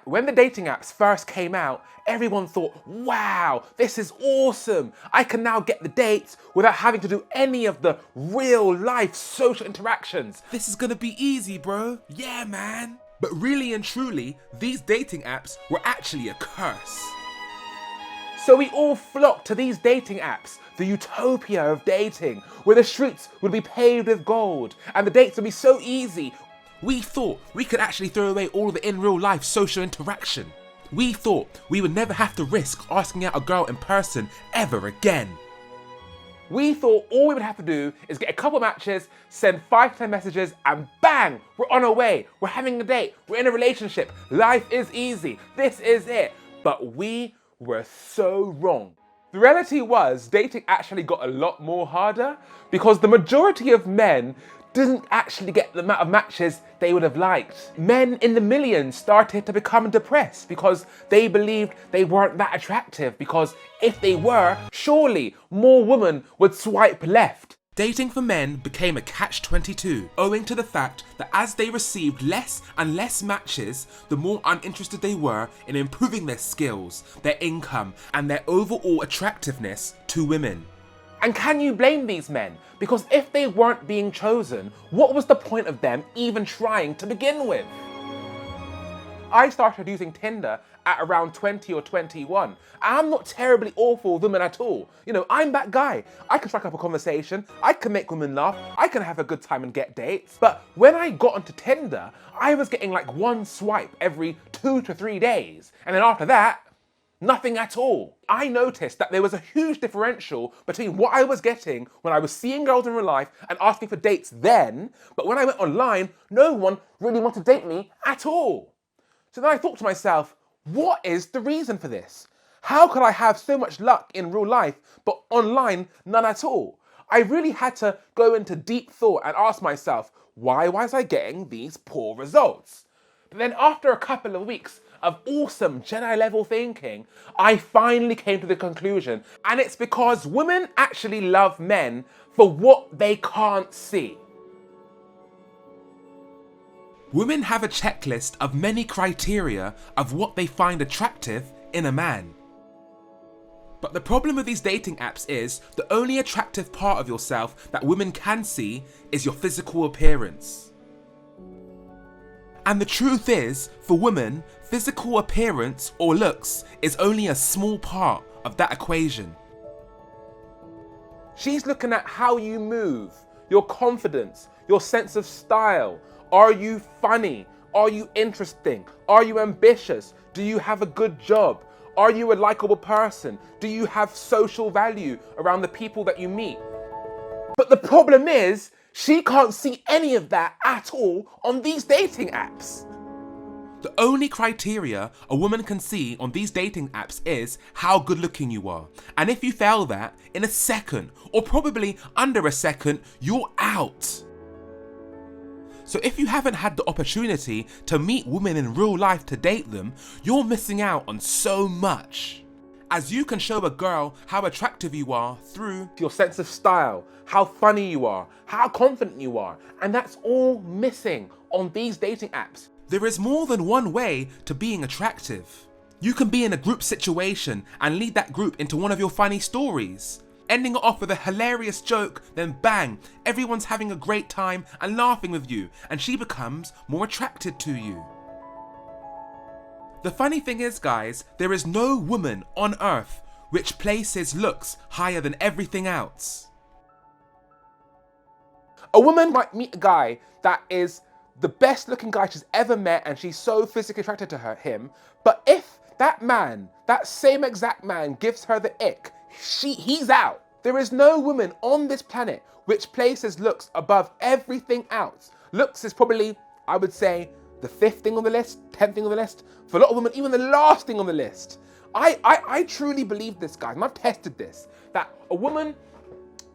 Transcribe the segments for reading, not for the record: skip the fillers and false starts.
when the dating apps first came out, everyone thought, wow, this is awesome. I can now get the dates without having to do any of the real life social interactions. This is gonna be easy, bro. Yeah, man. But really and truly, these dating apps were actually a curse. So we all flocked to these dating apps, the utopia of dating, where the streets would be paved with gold and the dates would be so easy. We thought we could actually throw away all the in real life social interaction. We thought we would never have to risk asking out a girl in person ever again. We thought all we would have to do is get a couple matches, send 5 to 10 messages, and bang, we're on our way. We're having a date, we're in a relationship, life is easy, this is it. But we were so wrong. The reality was, dating actually got a lot more harder because the majority of men didn't actually get the amount of matches they would have liked. Men in the millions started to become depressed because they believed they weren't that attractive, because if they were, surely more women would swipe left. Dating for men became a catch-22, owing to the fact that as they received less and less matches, the more uninterested they were in improving their skills, their income, and their overall attractiveness to women. And can you blame these men? Because if they weren't being chosen, what was the point of them even trying to begin with? I started using Tinder at around 20 or 21. I'm not terribly awful with women at all. You know, I'm that guy. I can strike up a conversation, I can make women laugh, I can have a good time and get dates. But when I got onto Tinder, I was getting like 1 swipe every 2 to 3 days. And then after that, nothing at all. I noticed that there was a huge differential between what I was getting when I was seeing girls in real life and asking for dates then, but when I went online, no one really wanted to date me at all. So then I thought to myself, what is the reason for this? How could I have so much luck in real life, but online, none at all? I really had to go into deep thought and ask myself, why was I getting these poor results? But then after a couple of weeks of awesome Jedi level thinking, I finally came to the conclusion, and it's because women actually love men for what they can't see. Women have a checklist of many criteria of what they find attractive in a man. But the problem with these dating apps is the only attractive part of yourself that women can see is your physical appearance. And the truth is, for women, physical appearance or looks is only a small part of that equation. She's looking at how you move, your confidence, your sense of style. Are you funny? Are you interesting? Are you ambitious? Do you have a good job? Are you a likable person? Do you have social value around the people that you meet? But the problem is, she can't see any of that at all on these dating apps. The only criteria a woman can see on these dating apps is how good looking you are. And if you fail that, in a second, or probably under a second, you're out. So if you haven't had the opportunity to meet women in real life to date them, you're missing out on so much. As you can show a girl how attractive you are through your sense of style, how funny you are, how confident you are, and that's all missing on these dating apps. There is more than one way to being attractive. You can be in a group situation and lead that group into one of your funny stories, ending it off with a hilarious joke, then bang, everyone's having a great time and laughing with you, and she becomes more attracted to you. The funny thing is, guys, there is no woman on earth which places looks higher than everything else. A woman might meet a guy that is the best looking guy she's ever met and she's so physically attracted to him, but if that man, that same exact man gives her the ick, he's out. There is no woman on this planet which places looks above everything else. Looks is probably, I would say, the 5th thing on the list, 10th thing on the list. For a lot of women, even the last thing on the list. I truly believe this, guys, and I've tested this, that a woman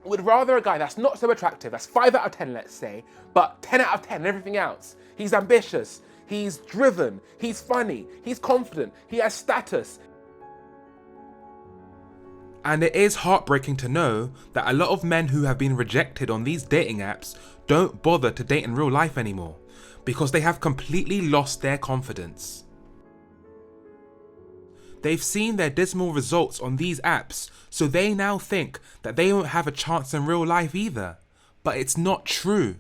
would rather a guy that's not so attractive, that's 5 out of 10, let's say, but 10 out of 10 and everything else. He's ambitious, he's driven, he's funny, he's confident, he has status. And it is heartbreaking to know that a lot of men who have been rejected on these dating apps don't bother to date in real life anymore because they have completely lost their confidence. They've seen their dismal results on these apps, so they now think that they won't have a chance in real life either. But it's not true.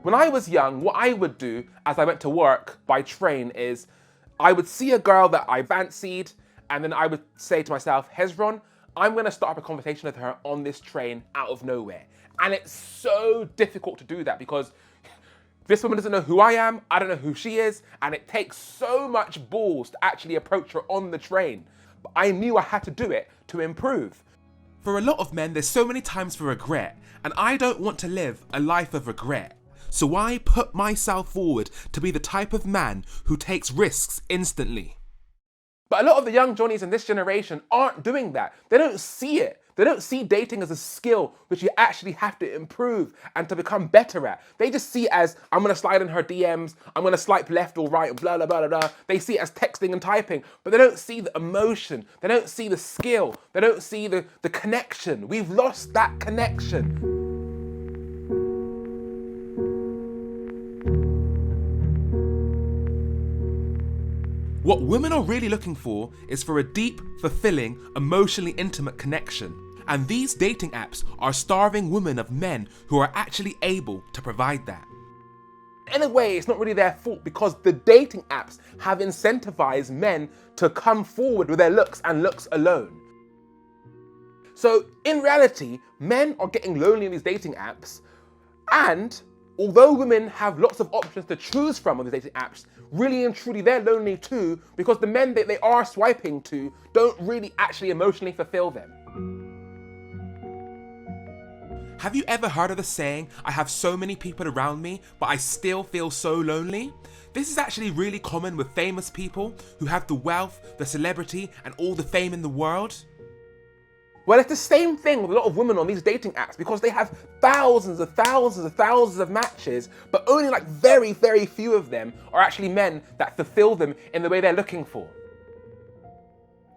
When I was young, what I would do as I went to work by train is I would see a girl that I fancied, and then I would say to myself, Hezron, I'm going to start up a conversation with her on this train out of nowhere. And it's so difficult to do that because this woman doesn't know who I am, I don't know who she is, and it takes so much balls to actually approach her on the train. But I knew I had to do it to improve. For a lot of men, there's so many times for regret, and I don't want to live a life of regret. So I put myself forward to be the type of man who takes risks instantly. But a lot of the young Johnnies in this generation aren't doing that. They don't see it. They don't see dating as a skill which you actually have to improve and to become better at. They just see it as, I'm going to slide in her DMs, I'm going to swipe left or right, blah, blah, blah, blah, blah. They see it as texting and typing, but they don't see the emotion. They don't see the skill. They don't see the connection. We've lost that connection. What women are really looking for is for a deep, fulfilling, emotionally intimate connection. And these dating apps are starving women of men who are actually able to provide that. In a way, it's not really their fault because the dating apps have incentivized men to come forward with their looks and looks alone. So in reality, men are getting lonely in these dating apps, and although women have lots of options to choose from on these dating apps, really and truly they're lonely too because the men that they are swiping to don't really actually emotionally fulfill them. Have you ever heard of the saying, I have so many people around me, but I still feel so lonely? This is actually really common with famous people who have the wealth, the celebrity, and all the fame in the world. Well, it's the same thing with a lot of women on these dating apps because they have thousands of matches, but only like very, very few of them are actually men that fulfill them in the way they're looking for.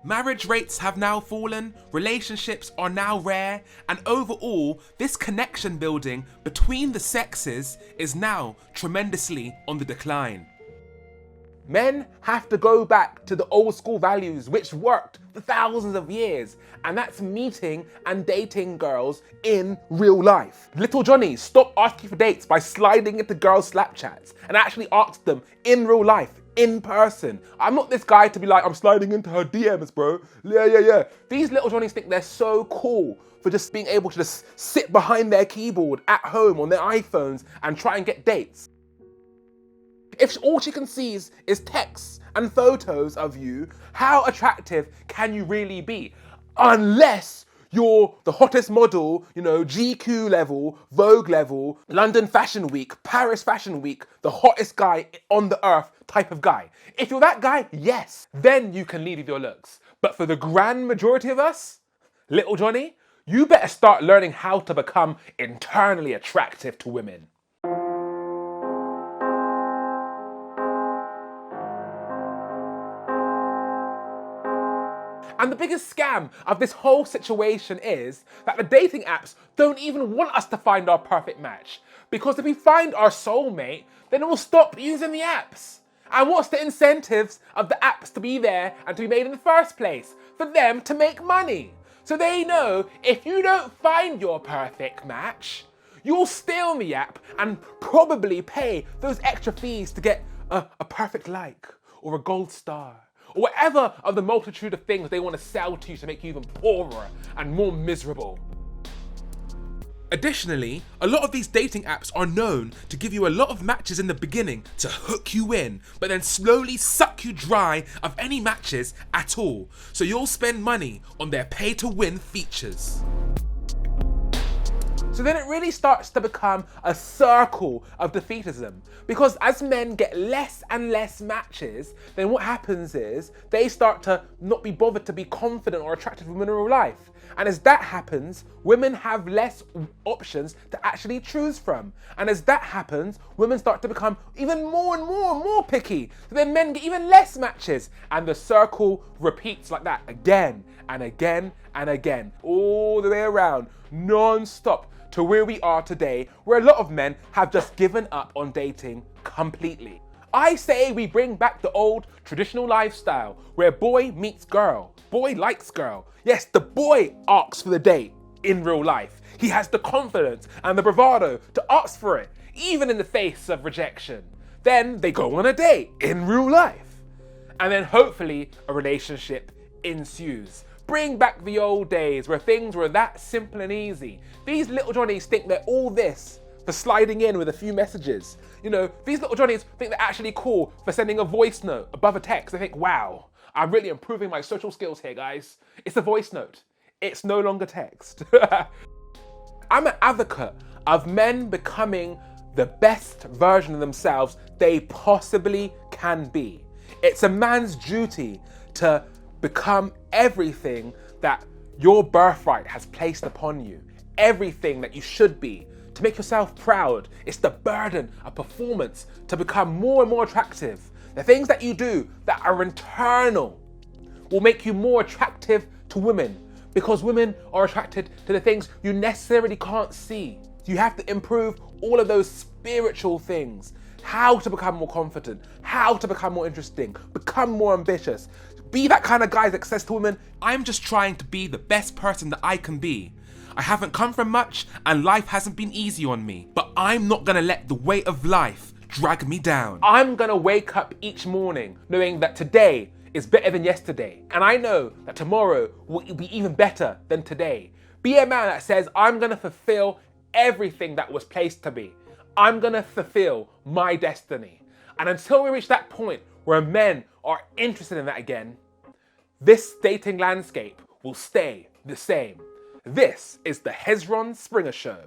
Marriage rates have now fallen, relationships are now rare, and overall, this connection building between the sexes is now tremendously on the decline. Men have to go back to the old school values which worked for thousands of years, and that's meeting and dating girls in real life. Little Johnny, stop asking for dates by sliding into girls' Snapchats and actually ask them in real life, in person. I'm not this guy to be like, I'm sliding into her DMs, bro. Yeah. These little Johnnies think they're so cool for just being able to just sit behind their keyboard at home on their iPhones and try and get dates. If all she can see is texts and photos of you, how attractive can you really be? Unless you're the hottest model, GQ level, Vogue level, London Fashion Week, Paris Fashion Week, the hottest guy on the earth type of guy. If you're that guy, yes, then you can lead with your looks. But for the grand majority of us, little Johnny, you better start learning how to become internally attractive to women. And the biggest scam of this whole situation is that the dating apps don't even want us to find our perfect match. Because if we find our soulmate, then we'll stop using the apps. And what's the incentives of the apps to be there and to be made in the first place? For them to make money. So they know if you don't find your perfect match, you'll stay on the app and probably pay those extra fees to get a perfect like or a gold star, or whatever of the multitude of things they want to sell to you to make you even poorer and more miserable. Additionally, a lot of these dating apps are known to give you a lot of matches in the beginning to hook you in, but then slowly suck you dry of any matches at all, so you'll spend money on their pay-to-win features. So then it really starts to become a circle of defeatism. Because as men get less and less matches, then what happens is they start to not be bothered to be confident or attractive in real life. And as that happens, women have less options to actually choose from. And as that happens, women start to become even more and more and more picky. So then men get even less matches. And the circle repeats like that again and again and again, all the way around, non-stop, to where we are today, where a lot of men have just given up on dating completely. I say we bring back the old traditional lifestyle where boy meets girl, boy likes girl. Yes, the boy asks for the date in real life. He has the confidence and the bravado to ask for it, even in the face of rejection. Then they go on a date in real life. And then hopefully a relationship ensues. Bring back the old days where things were that simple and easy. These little Johnnies think they're all this for sliding in with a few messages. You know, these little Johnnies think they're actually cool for sending a voice note above a text. They think, wow, I'm really improving my social skills here, guys. It's a voice note. It's no longer text. I'm an advocate of men becoming the best version of themselves they possibly can be. It's a man's duty to become everything that your birthright has placed upon you, everything that you should be, to make yourself proud. It's the burden of performance to become more and more attractive. The things that you do that are internal will make you more attractive to women, because women are attracted to the things you necessarily can't see. You have to improve all of those spiritual things. How to become more confident, how to become more interesting, become more ambitious. Be that kind of guy that says to women, I'm just trying to be the best person that I can be. I haven't come from much and life hasn't been easy on me, but I'm not gonna let the weight of life drag me down. I'm gonna wake up each morning knowing that today is better than yesterday. And I know that tomorrow will be even better than today. Be a man that says, I'm gonna fulfill everything that was placed to me. I'm gonna fulfill my destiny. And until we reach that point where men are interested in that again, this dating landscape will stay the same. This is the Hezron Springer Show.